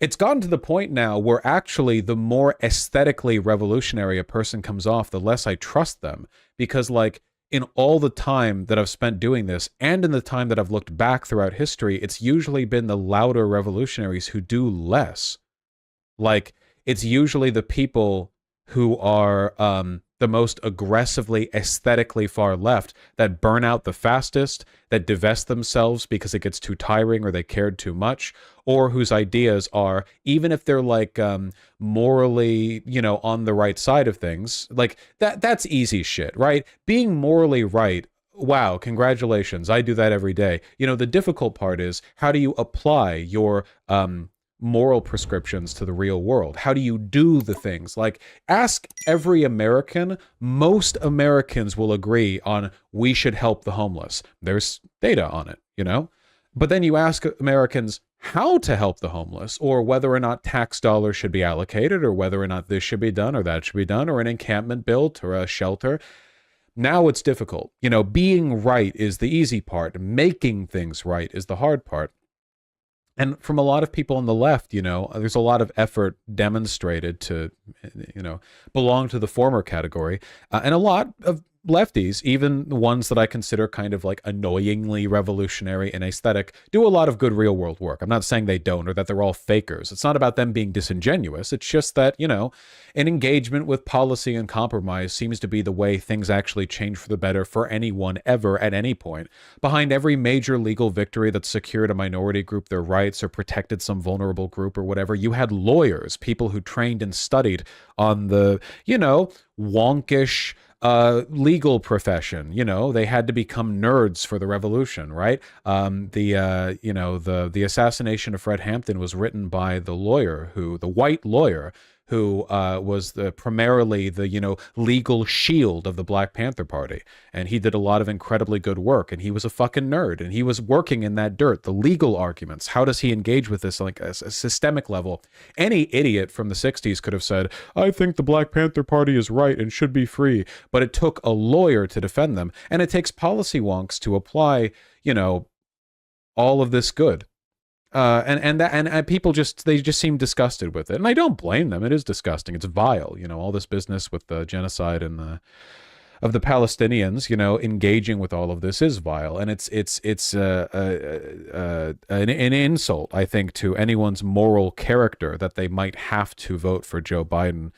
It's gotten to the point now where actually the more aesthetically revolutionary a person comes off, the less I trust them. Because, like, in all the time that I've spent doing this, and in the time that I've looked back throughout history, it's usually been the louder revolutionaries who do less. Like, it's usually the people who are the most aggressively, aesthetically far left that burn out the fastest, that divest themselves because it gets too tiring or they cared too much, or whose ideas are, even if they're like morally, you know, on the right side of things, like that's easy shit, right? Being morally right, wow, congratulations. I do that every day. You know, the difficult part is, how do you apply your moral prescriptions to the real world? How do you do the things? Like, ask every American. Most Americans will agree on, we should help the homeless. There's data on it, you know? But then you ask Americans how to help the homeless, or whether or not tax dollars should be allocated, or whether or not this should be done or that should be done, or an encampment built or a shelter. Now it's difficult. You know, being right is the easy part. Making things right is the hard part. And from a lot of people on the left, you know, there's a lot of effort demonstrated to, you know, belong to the former category. And a lot of lefties, even the ones that I consider kind of like annoyingly revolutionary and aesthetic, do a lot of good real world work. I'm not saying they don't, or that they're all fakers. It's not about them being disingenuous. It's just that, you know, an engagement with policy and compromise seems to be the way things actually change for the better for anyone ever at any point. Behind every major legal victory that secured a minority group their rights or protected some vulnerable group or whatever, you had lawyers, people who trained and studied on the, you know, wonkish legal profession. You know, they had to become nerds for the revolution, right? You know, the assassination of Fred Hampton was written by the white lawyer who was primarily the, you know, legal shield of the Black Panther Party. And he did a lot of incredibly good work, and he was a fucking nerd, and he was working in that dirt, the legal arguments. How does he engage with this like a systemic level? Any idiot from the 60s could have said, I think the Black Panther Party is right and should be free. But it took a lawyer to defend them, and it takes policy wonks to apply, you know, all of this good. And people just seem disgusted with it, and I don't blame them. It is disgusting. It's vile, you know, all this business with the genocide and of the Palestinians, you know, engaging with all of this is vile, and it's an insult, I think, to anyone's moral character that they might have to vote for Joe Biden.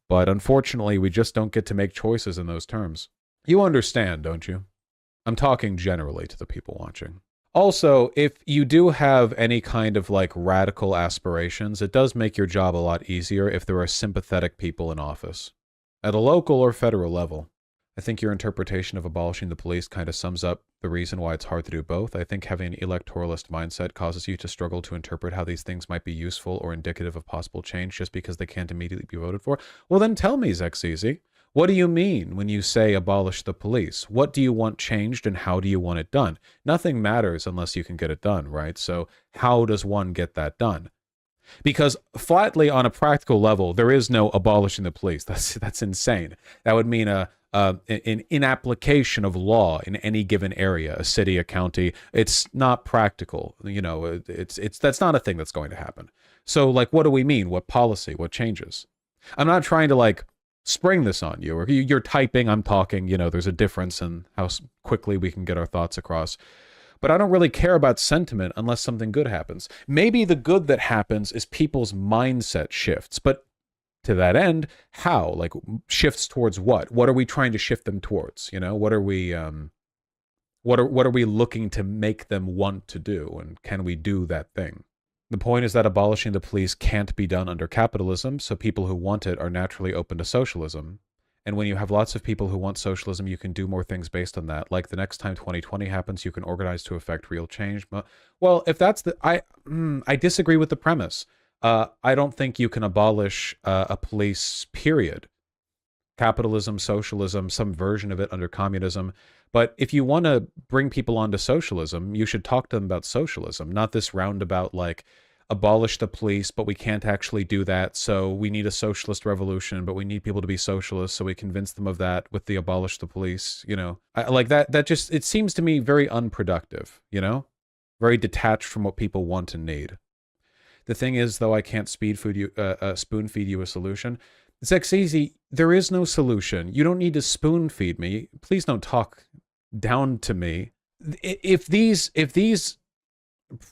But unfortunately, we just don't get to make choices in those terms. You understand, don't you? I'm talking generally to the people watching. Also, if you do have any kind of like radical aspirations, it does make your job a lot easier if there are sympathetic people in office, at a local or federal level. I think your interpretation of abolishing the police kind of sums up the reason why it's hard to do both. I think having an electoralist mindset causes you to struggle to interpret how these things might be useful or indicative of possible change just because they can't immediately be voted for. Well, then tell me, Zexizi. What do you mean when you say abolish the police? What do you want changed, and how do you want it done? Nothing matters unless you can get it done, right? So how does one get that done? Because flatly on a practical level, there is no abolishing the police. That's insane. That would mean an inapplication of law in any given area, a city, a county. It's not practical. You know, that's not a thing that's going to happen. So like, what do we mean? What policy? What changes? I'm not trying to like spring this on you, or you're typing, I'm talking, you know, there's a difference in how quickly we can get our thoughts across. But I don't really care about sentiment unless something good happens. Maybe the good that happens is people's mindset shifts, but to that end, how? Like, shifts towards what? What are we trying to shift them towards? You know, what are we looking to make them want to do, and can we do that thing? The point is that abolishing the police can't be done under capitalism, so people who want it are naturally open to socialism. And when you have lots of people who want socialism, you can do more things based on that. Like the next time 2020 happens, you can organize to effect real change. Well, if that's I disagree with the premise. I don't think you can abolish a police, period. Capitalism, socialism, some version of it under communism. But if you want to bring people onto socialism, you should talk to them about socialism, not this roundabout like abolish the police, but we can't actually do that. So we need a socialist revolution, but we need people to be socialists. So we convince them of that with the abolish the police, you know, like that just, it seems to me very unproductive, you know, very detached from what people want and need. The thing is, though, I can't spoon feed you a solution. Zexeezy, there is no solution. You don't need to spoon feed me. Please don't talk down to me. If these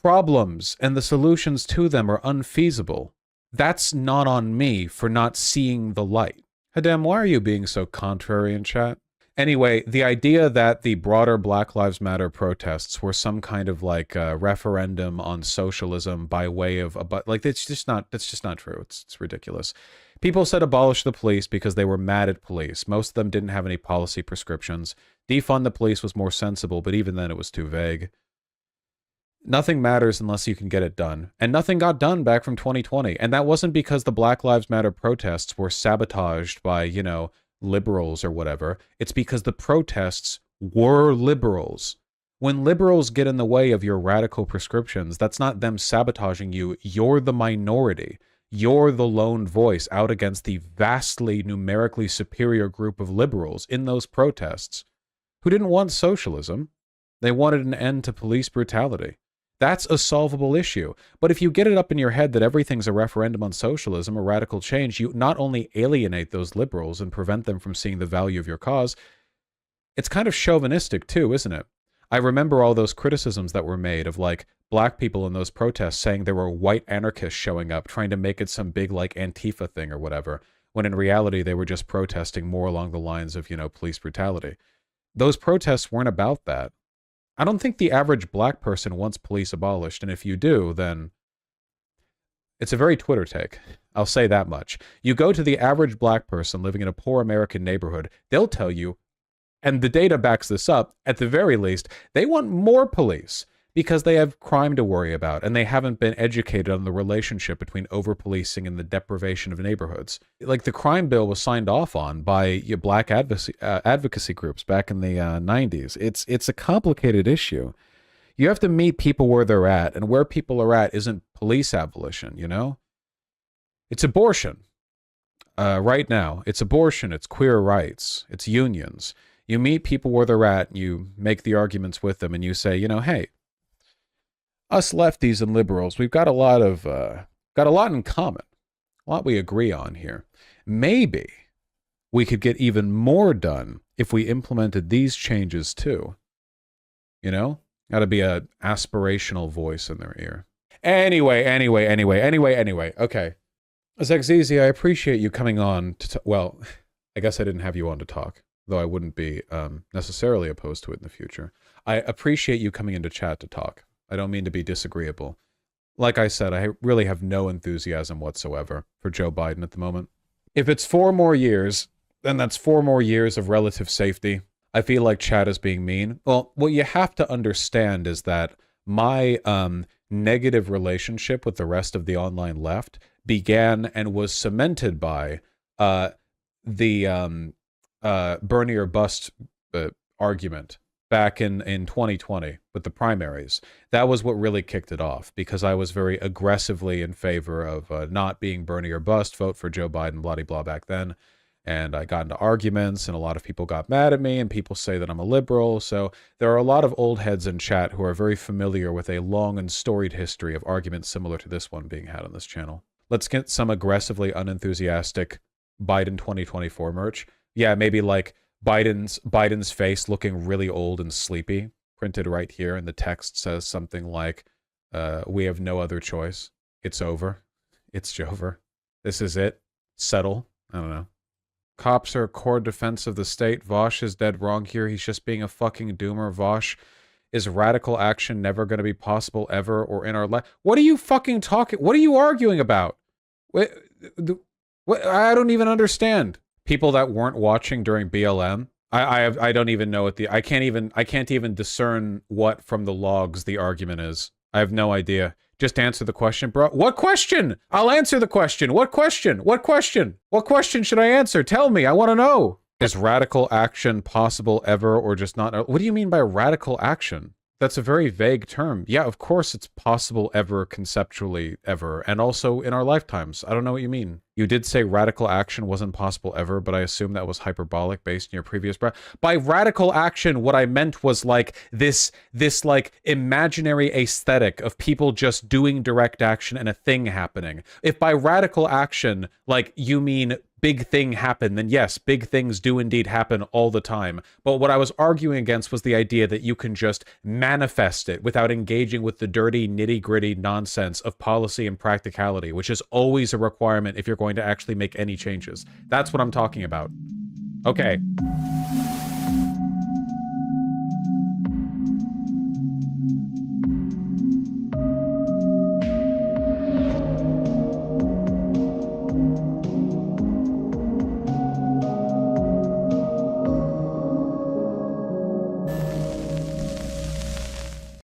problems and the solutions to them are unfeasible, that's not on me for not seeing the light. Hadem, why are you being so contrary in chat? Anyway, the idea that the broader Black Lives Matter protests were some kind of like referendum on socialism by way of that's just not true. It's ridiculous. People said abolish the police because they were mad at police. Most of them didn't have any policy prescriptions. Defund the police was more sensible, but even then it was too vague. Nothing matters unless you can get it done. And nothing got done back from 2020. And that wasn't because the Black Lives Matter protests were sabotaged by, you know, liberals or whatever. It's because the protests were liberals. When liberals get in the way of your radical prescriptions, that's not them sabotaging you. You're the minority. You're the lone voice out against the vastly numerically superior group of liberals in those protests who didn't want socialism. They wanted an end to police brutality. That's a solvable issue. But if you get it up in your head that everything's a referendum on socialism or radical change, you not only alienate those liberals and prevent them from seeing the value of your cause, it's kind of chauvinistic too, isn't it? I remember all those criticisms that were made of like black people in those protests saying there were white anarchists showing up trying to make it some big like Antifa thing or whatever, when in reality they were just protesting more along the lines of, you know, police brutality. Those protests weren't about that. I don't think the average black person wants police abolished, and if you do, then it's a very Twitter take. I'll say that much. You go to the average black person living in a poor American neighborhood, they'll tell you, and the data backs this up, at the very least, they want more police because they have crime to worry about, and they haven't been educated on the relationship between over-policing and the deprivation of neighborhoods. Like, the crime bill was signed off on by black advocacy groups back in the 90s. It's a complicated issue. You have to meet people where they're at, and where people are at isn't police abolition, you know? It's abortion. Right now, it's abortion, it's queer rights, it's unions. You meet people where they're at, and you make the arguments with them, and you say, you know, hey, us lefties and liberals, we've got a lot in common, a lot we agree on here. Maybe we could get even more done if we implemented these changes too. You know, got to be an aspirational voice in their ear. Anyway. Okay, Zexeezy, I appreciate you coming on to. Well, I guess I didn't have you on to talk, though I wouldn't be necessarily opposed to it in the future. I appreciate you coming into chat to talk. I don't mean to be disagreeable. Like I said, I really have no enthusiasm whatsoever for Joe Biden at the moment. If it's 4 more years, then that's 4 more years of relative safety. I feel like chat is being mean. Well, what you have to understand is that my negative relationship with the rest of the online left began and was cemented by the Bernie or bust argument back in 2020 with the primaries. That was what really kicked it off, because I was very aggressively in favor of not being Bernie or bust, vote for Joe Biden, blah, blah, back then. And I got into arguments, and a lot of people got mad at me, and people say that I'm a liberal. So there are a lot of old heads in chat who are very familiar with a long and storied history of arguments similar to this one being had on this channel. Let's get some aggressively unenthusiastic Biden 2024 merch. Yeah, maybe like Biden's face looking really old and sleepy, printed right here, and the text says something like, we have no other choice. It's over. It's Jover. This is it. Settle. I don't know. Cops are a core defense of the state. Vaush is dead wrong here. He's just being a fucking doomer. Vaush, is radical action never going to be possible ever or in our life? What are you fucking talking? What are you arguing about? What, I don't even understand. People that weren't watching during BLM, I don't even know what I can't even discern what from the logs the argument is. I have no idea. Just answer the question, bro. What question? I'll answer the question. What question? What question? What question should I answer? Tell me. I want to know. Is radical action possible ever or just not? What do you mean by radical action? That's a very vague term. Yeah, of course it's possible ever, conceptually ever, and also in our lifetimes. I don't know what you mean. You did say radical action wasn't possible ever, but I assume that was hyperbolic based in your previous breath. By radical action, what I meant was like this like imaginary aesthetic of people just doing direct action and a thing happening. If by radical action, like you mean big thing happen, then yes, big things do indeed happen all the time. But what I was arguing against was the idea that you can just manifest it without engaging with the dirty, nitty-gritty nonsense of policy and practicality, which is always a requirement if you're going to actually make any changes. That's what I'm talking about. Okay.